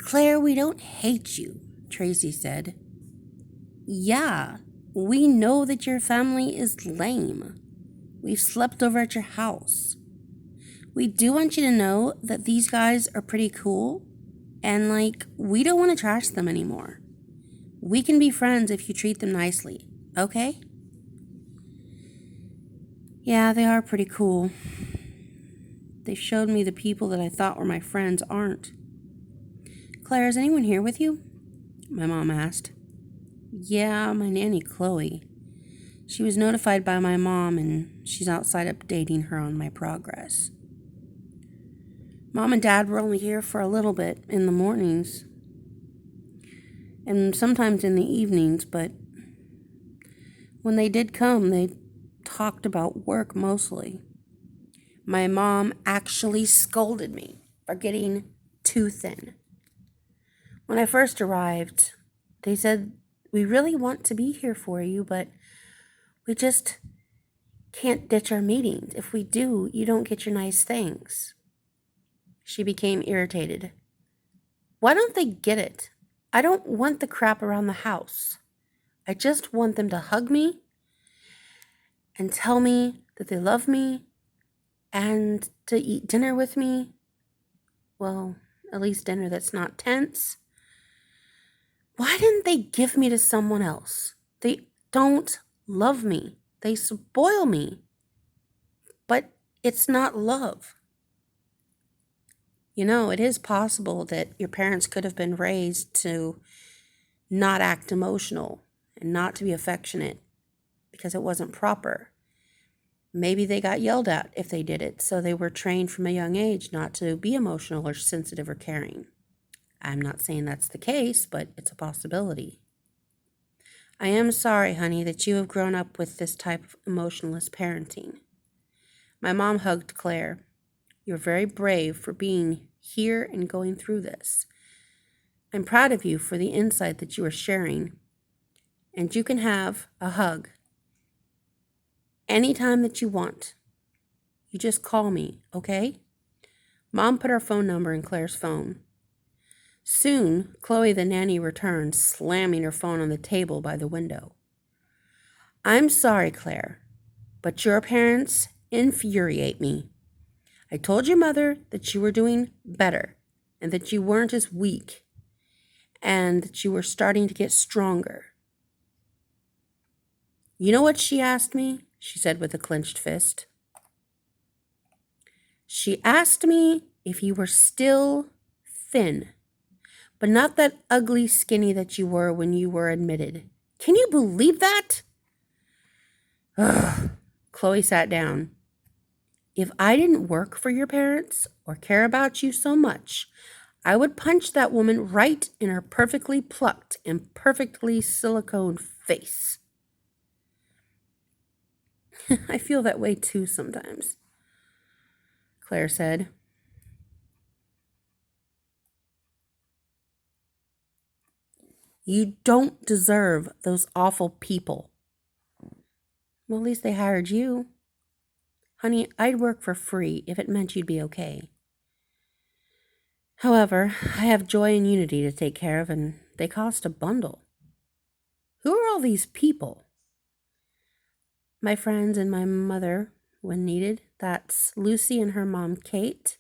Claire, we don't hate you, Tracy said. Yeah, we know that your family is lame. We've slept over at your house. We do want you to know that these guys are pretty cool, and we don't want to trash them anymore. We can be friends if you treat them nicely, okay? Yeah, they are pretty cool. They showed me the people that I thought were my friends aren't. Claire, is anyone here with you? My mom asked. Yeah, my nanny Chloe. She was notified by my mom and she's outside updating her on my progress. Mom and Dad were only here for a little bit in the mornings and sometimes in the evenings, but when they did come, they talked about work mostly. My mom actually scolded me for getting too thin. When I first arrived, they said, "We really want to be here for you, but we just can't ditch our meetings. If we do, you don't get your nice things." She became irritated. Why don't they get it? I don't want the crap around the house. I just want them to hug me and tell me that they love me and to eat dinner with me. Well, at least dinner that's not tense. Why didn't they give me to someone else? They don't love me. They spoil me. But it's not love. You know, it is possible that your parents could have been raised to not act emotional and not to be affectionate because it wasn't proper. Maybe they got yelled at if they did it, so they were trained from a young age not to be emotional or sensitive or caring. I'm not saying that's the case, but it's a possibility. I am sorry, honey, that you have grown up with this type of emotionless parenting. My mom hugged Claire. You're very brave for being here and going through this. I'm proud of you for the insight that you are sharing, and you can have a hug anytime that you want. You just call me, okay? Mom put our phone number in Claire's phone. Soon, Chloe the nanny returned, slamming her phone on the table by the window. I'm sorry, Claire, but your parents infuriate me. I told your mother that you were doing better and that you weren't as weak and that you were starting to get stronger. You know what she asked me? She said with a clenched fist. She asked me if you were still thin, but not that ugly skinny that you were when you were admitted. Can you believe that? Ugh. Chloe sat down. If I didn't work for your parents or care about you so much, I would punch that woman right in her perfectly plucked and perfectly siliconed face. I feel that way too sometimes, Claire said. You don't deserve those awful people. Well, at least they hired you. Honey, I'd work for free if it meant you'd be okay. However, I have Joy and Unity to take care of, and they cost a bundle. Who are all these people? My friends and my mother, when needed. That's Lucy and her mom, Kate.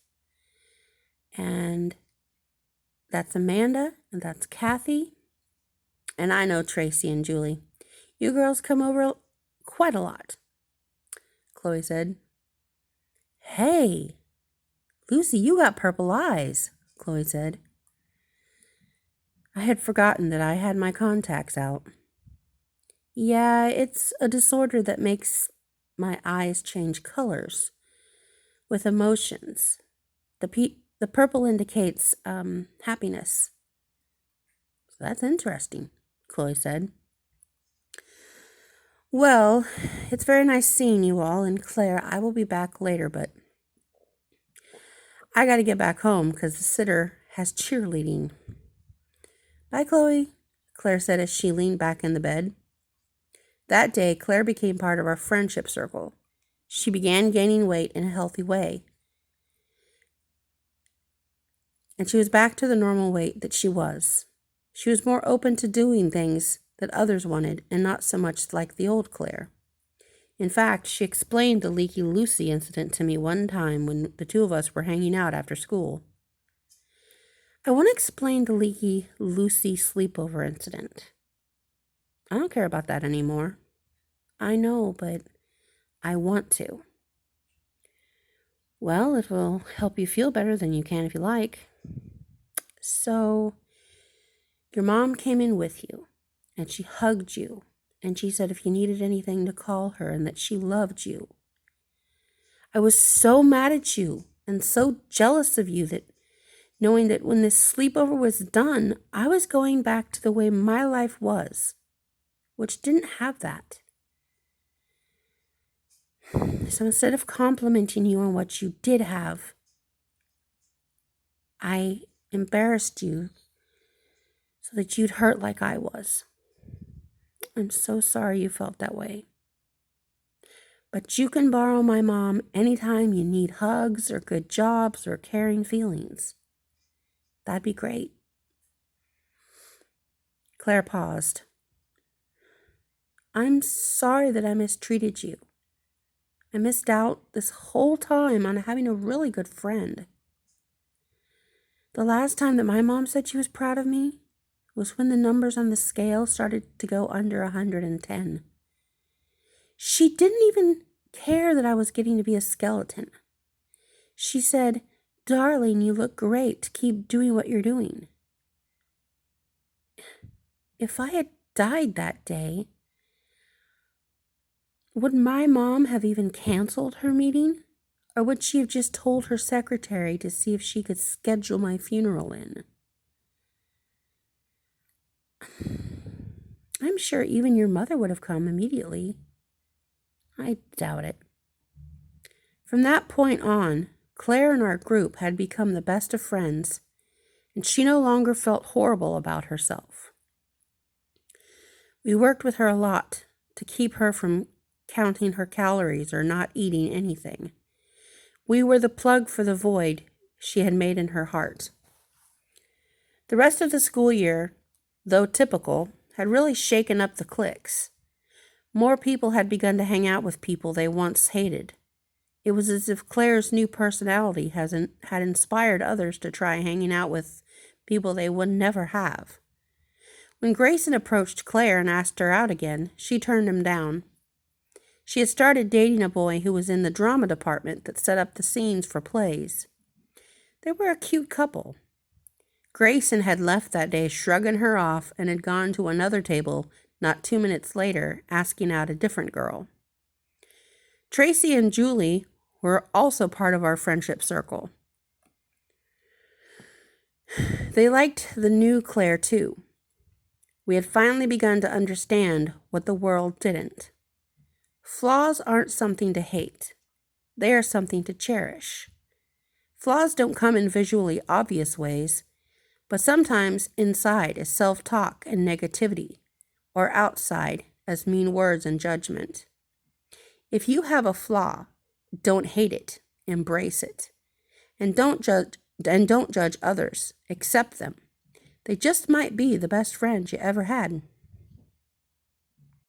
And that's Amanda, and that's Kathy. And I know Tracy and Julie. You girls come over quite a lot, Chloe said. Hey, Lucy, you got purple eyes, Chloe said. I had forgotten that I had my contacts out. Yeah, it's a disorder that makes my eyes change colors with emotions. The purple indicates happiness. So that's interesting, Chloe said. Well, it's very nice seeing you all, and Claire, I will be back later, but I got to get back home because the sitter has cheerleading. Bye, Chloe, Claire said as she leaned back in the bed. That day, Claire became part of our friendship circle. She began gaining weight in a healthy way. and she was back to the normal weight that she was. She was more open to doing things that others wanted and not so much like the old Claire. In fact, she explained the Leaky Lucy incident to me one time when the two of us were hanging out after school. I want to explain the Leaky Lucy sleepover incident. I don't care about that anymore. I know, but I want to. Well, it will help you feel better than you can if you like. So, your mom came in with you, and she hugged you, and she said if you needed anything to call her and that she loved you. I was so mad at you and so jealous of you that knowing that when this sleepover was done, I was going back to the way my life was, which didn't have that. So instead of complimenting you on what you did have, I embarrassed you so that you'd hurt like I was. I'm so sorry you felt that way. But you can borrow my mom anytime you need hugs or good jobs or caring feelings. That'd be great. Claire paused. I'm sorry that I mistreated you. I missed out this whole time on having a really good friend. The last time that my mom said she was proud of me was when the numbers on the scale started to go under 110. She didn't even care that I was getting to be a skeleton. She said, "Darling, you look great. Keep doing what you're doing." If I had died that day, would my mom have even canceled her meeting? Or would she have just told her secretary to see if she could schedule my funeral in? I'm sure even your mother would have come immediately. I doubt it. From that point on, Claire and our group had become the best of friends, and she no longer felt horrible about herself. We worked with her a lot to keep her from counting her calories or not eating anything. We were the plug for the void she had made in her heart. The rest of the school year, though typical, had really shaken up the cliques. More people had begun to hang out with people they once hated. It was as if Claire's new personality had inspired others to try hanging out with people they would never have. When Grayson approached Claire and asked her out again, she turned him down. She had started dating a boy who was in the drama department that set up the scenes for plays. They were a cute couple. Grayson had left that day shrugging her off and had gone to another table not 2 minutes later, asking out a different girl. Tracy and Julie were also part of our friendship circle. They liked the new Claire too. We had finally begun to understand what the world didn't. Flaws aren't something to hate. They are something to cherish. Flaws don't come in visually obvious ways, but sometimes inside as self-talk and negativity, or outside as mean words and judgment. If you have a flaw, don't hate it, embrace it. And don't judge others, accept them. They just might be the best friends you ever had.